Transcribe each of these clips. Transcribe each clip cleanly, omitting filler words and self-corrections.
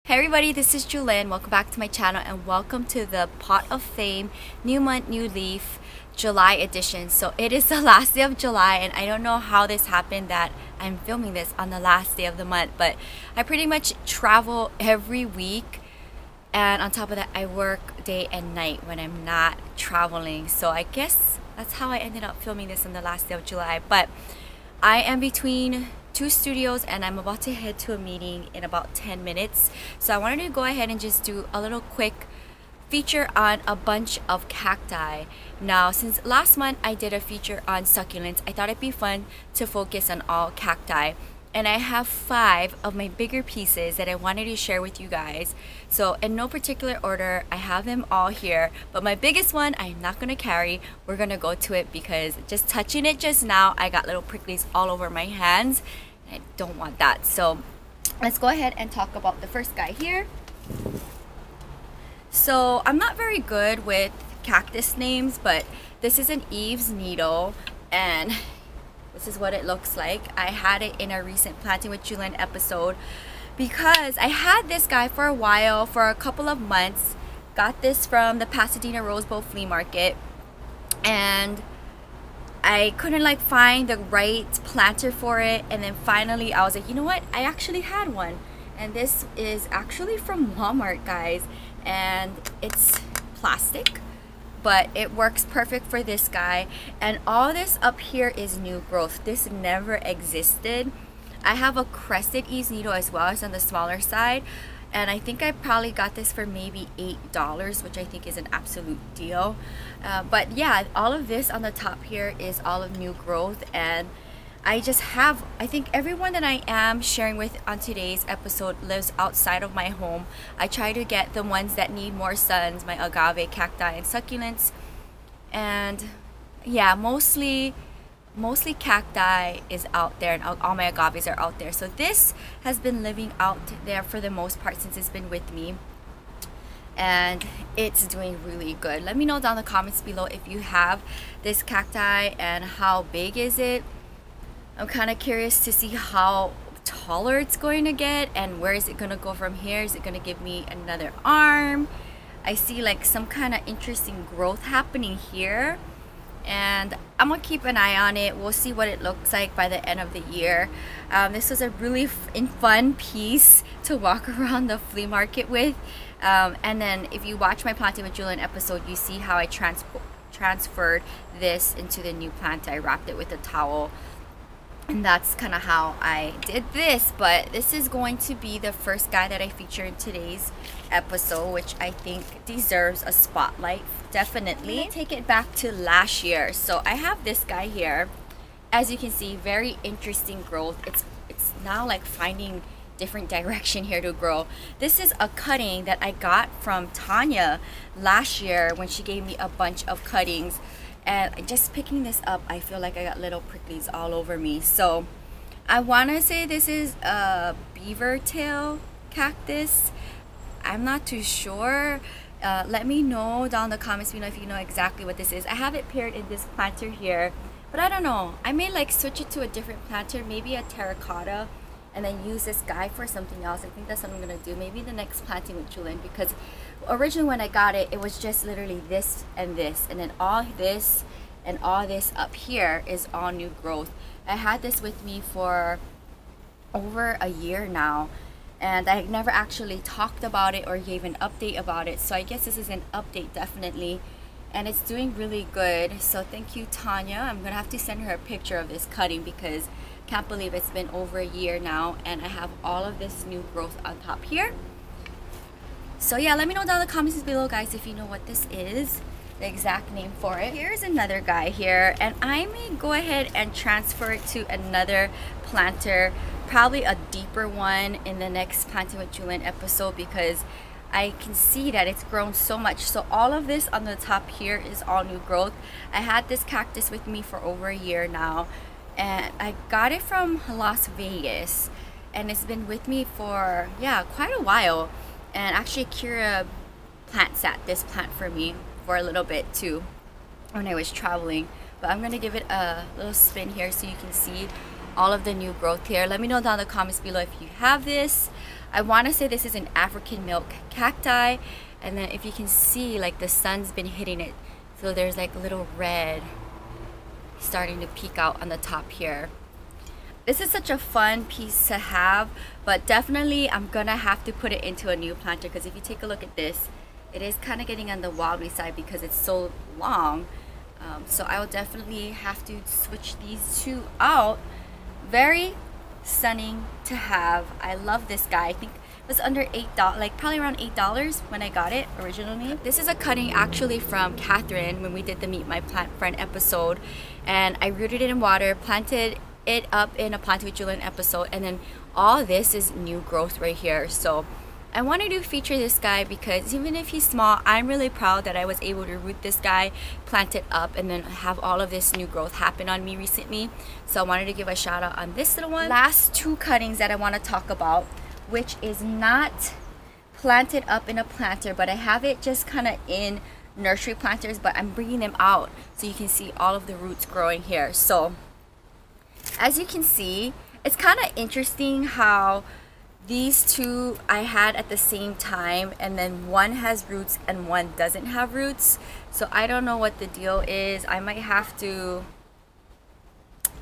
Hey everybody, this is Jewelyn. Welcome back to my channel and welcome to the Pot of Fame New Month, New Leaf July edition. So it is the last day of July and I don't know how this happened that I'm filming this on the last day of the month, but I pretty much travel every week, and on top of that I work day and night when I'm not traveling. So I guess that's how I ended up filming this on the last day of July. But I am between two studios and I'm about to head to a meeting in about 10 minutes. So I wanted to go ahead and just do a little quick feature on a bunch of cacti. Now, since last month I did a feature on succulents, I thought it'd be fun to focus on all cacti. And I have 5 of my bigger pieces that I wanted to share with you guys. So in no particular order, I have them all here, but my biggest one I'm not gonna carry. We're gonna go to it because just touching it just now, I got little pricklies all over my hands. I don't want that. So let's go ahead and talk about the first guy here. So I'm not very good with cactus names, but this is an Eve's needle and this is what it looks like. I had it in a recent Planting with Jewelyn episode because I had this guy for a while, for a couple of months. Got this from the Pasadena Rose Bowl flea market and I couldn't find the right planter for it, and then finally I was like, you know what, I actually had one, and this is actually from Walmart, guys, and it's plastic but it works perfect for this guy. And all this up here is new growth. This never existed. I have a crested Eve's needle as well, as on the smaller side, and I think I probably got this for maybe $8, which I think is an absolute deal. But yeah, all of this on the top here is all of new growth, and I just have, I think everyone that I am sharing with on today's episode lives outside of my home. I try to get the ones that need more suns, my agave, cacti, and succulents. And yeah, mostly cacti is out there, and all my agaves are out there. So this has been living out there for the most part since it's been with me, and it's doing really good. Let me know down in the comments below if you have this cacti and how big is it. I'm kind of curious to see how taller it's going to get and where is it going to go from here. Is it going to give me another arm? I see some kind of interesting growth happening here, and I'm gonna keep an eye on it. We'll see what it looks like by the end of the year. This was a really fun piece to walk around the flea market with, and then if you watch my Planting with Jewelyn episode, you see how I transferred this into the new plant. I wrapped it with a towel, and that's kind of how I did this. But this is going to be the first guy that I feature in today's episode, which I think deserves a spotlight, definitely. I'm gonna take it back to last year. So I have this guy here. As you can see, very interesting growth. It's now finding different direction here to grow. This is a cutting that I got from Tanya last year when she gave me a bunch of cuttings. And just picking this up, I feel like I got little pricklies all over me. So I want to say this is a beaver tail cactus. I'm not too sure. Let me know down in the comments below if you know exactly what this is. I have it paired in this planter here, but I don't know. I may switch it to a different planter, maybe a terracotta, and then use this guy for something else. I think that's what I'm gonna do. Maybe the next Planting with Jewelyn, because originally when I got it, it was just literally this, and then all this and all this up here is all new growth. I had this with me for over a year now, and I never actually talked about it or gave an update about it. So I guess this is an update, definitely, and it's doing really good. So thank you, Tanya. I'm gonna have to send her a picture of this cutting because I can't believe it's been over a year now and I have all of this new growth on top here. So yeah, let me know down in the comments below, guys, if you know what this is, the exact name for it. Here's another guy here, and I may go ahead and transfer it to another planter, probably a deeper one in the next Planting with Jewelyn episode, because I can see that it's grown so much. So all of this on the top here is all new growth. I had this cactus with me for over a year now, and I got it from Las Vegas, and it's been with me for, yeah, quite a while. And actually Kira plant sat this plant for me for a little bit too when I was traveling. But I'm gonna give it a little spin here so you can see all of the new growth here. Let me know down in the comments below if you have this. I want to say this is an African milk cacti, and then if you can see, like the sun's been hitting it, so there's like a little red starting to peek out on the top here. This is such a fun piece to have, but definitely I'm gonna have to put it into a new planter, because if you take a look at this, it is kind of getting on the wobbly side because it's so long. So I will definitely have to switch these two out. Very stunning to have. I love this guy. I think it was under $8, like probably around $8 when I got it originally. This is a cutting actually from Catherine when we did the Meet My Plant Friend episode, and I rooted it in water, planted it up in a Planting with Jewelyn episode, and then all this is new growth right here. So I wanted to feature this guy because even if he's small, I'm really proud that I was able to root this guy, plant it up, and then have all of this new growth happen on me recently. So I wanted to give a shout out on this little one. Last two cuttings that I want to talk about, which is not planted up in a planter, but I have it just kind of in nursery planters, but I'm bringing them out so you can see all of the roots growing here. So as you can see, it's kind of interesting how these two I had at the same time, and then one has roots and one doesn't have roots. So I don't know what the deal is. I might have to,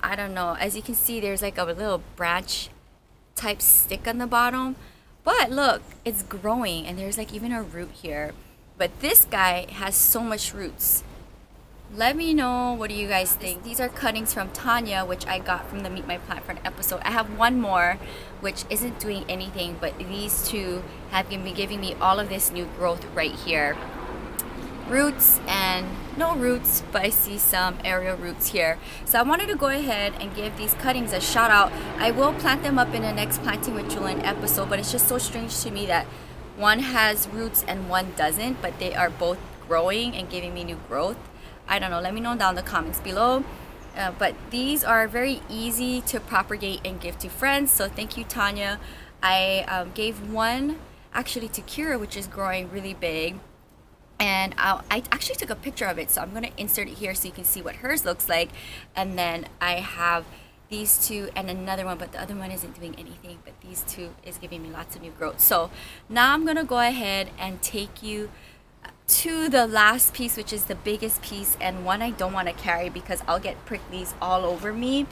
I don't know. As you can see, there's like a little branch type stick on the bottom, but look, it's growing and there's like even a root here. But this guy has so much roots. Let me know, what do you guys think? These are cuttings from Tanya, which I got from the Meet My Plant Friend episode. I have one more which isn't doing anything, but these two have been giving me all of this new growth right here. Roots and no roots, but I see some aerial roots here. So I wanted to go ahead and give these cuttings a shout out. I will plant them up in the next Planting with Jewelyn episode, but it's just so strange to me that one has roots and one doesn't, but they are both growing and giving me new growth. I don't know, let me know down in the comments below. But these are very easy to propagate and give to friends, so thank you, Tanya. I gave one actually to Kira, which is growing really big, and I actually took a picture of it, so I'm going to insert it here so you can see what hers looks like. And then I have these two and another one, but the other one isn't doing anything, but these two is giving me lots of new growth. So now I'm going to go ahead and take you to the last piece, which is the biggest piece, and one I don't want to carry because I'll get pricklies all over me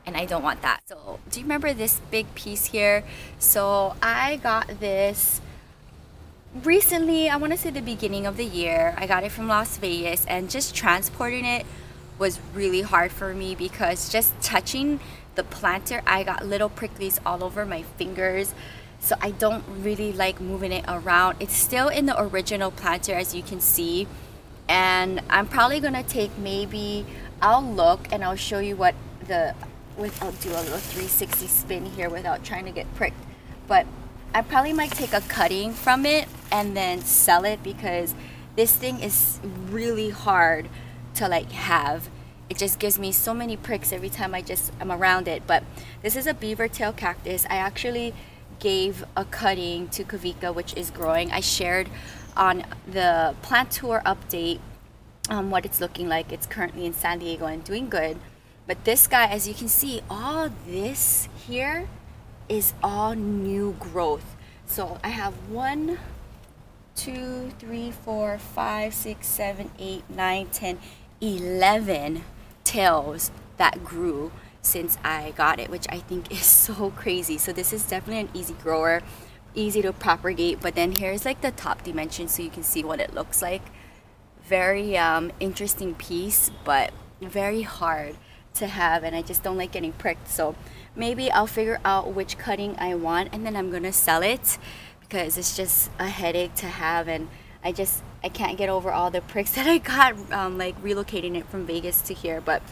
and I don't want that. So do you remember this big piece here? So I got this recently, I want to say the beginning of the year. I got it from Las Vegas, and just transporting it was really hard for me because just touching the planter, I got little pricklies all over my fingers. So I don't really like moving it around. It's still in the original planter, as you can see. And I'm probably gonna take, maybe, I'll look and I'll show you what I'll do a little 360 spin here without trying to get pricked. But I probably might take a cutting from it and then sell it, because this thing is really hard to like have. It just gives me so many pricks every time I'm around it. But this is a beaver tail cactus. I actually gave a cutting to Kavika, which is growing. I shared on the plant tour update what it's looking like. It's currently in San Diego and doing good. But this guy, as you can see, all this here is all new growth. So I have 1, 2, 3, 4, 5, 6, 7, 8, 9, 10, 11 tails that grew since I got it, which I think is so crazy. So this is definitely an easy grower, easy to propagate. But then here's like the top dimension so you can see what it looks like. Very interesting piece, but very hard to have, and I just don't like getting pricked. So maybe I'll figure out which cutting I want and then I'm gonna sell it, because it's just a headache to have, and I can't get over all the pricks that I got like relocating it from Vegas to here. But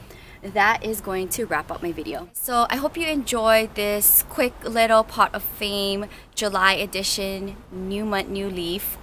that is going to wrap up my video. So I hope you enjoyed this quick little Pot of Fame July edition, new month, new leaf.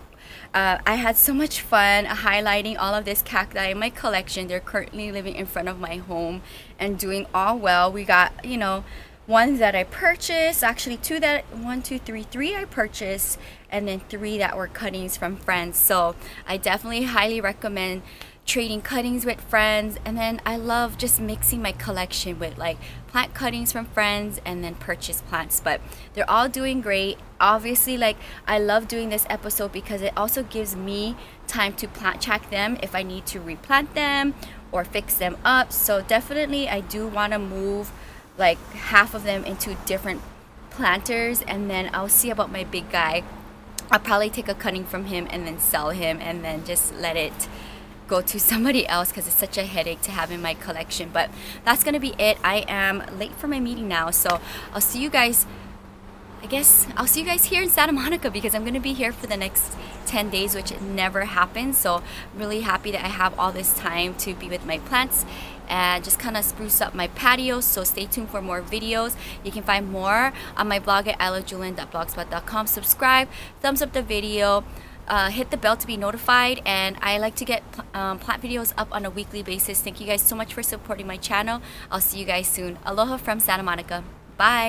I had so much fun highlighting all of this cacti in my collection. They're currently living in front of my home and doing all well. We got, you know, ones that I purchased, actually three I purchased, and then 3 that were cuttings from friends. So I definitely highly recommend trading cuttings with friends, and then I love just mixing my collection with like plant cuttings from friends and then purchase plants. But they're all doing great. Obviously, like, I love doing this episode because it also gives me time to plant check them if I need to replant them or fix them up. So definitely I do want to move like half of them into different planters, and then I'll see about my big guy. I'll probably take a cutting from him and then sell him and then just let it go to somebody else because it's such a headache to have in my collection. But that's gonna be it. I am late for my meeting now, so I'll see you guys, I guess I'll see you guys here in Santa Monica because I'm gonna be here for the next 10 days, which never happens. So I'm really happy that I have all this time to be with my plants and just kind of spruce up my patio. So stay tuned for more videos. You can find more on my blog at ilovejewelyn.blogspot.com. Subscribe, thumbs up the video, hit the bell to be notified, and I like to get plant videos up on a weekly basis. Thank you guys so much for supporting my channel. I'll see you guys soon. Aloha from Santa Monica. Bye.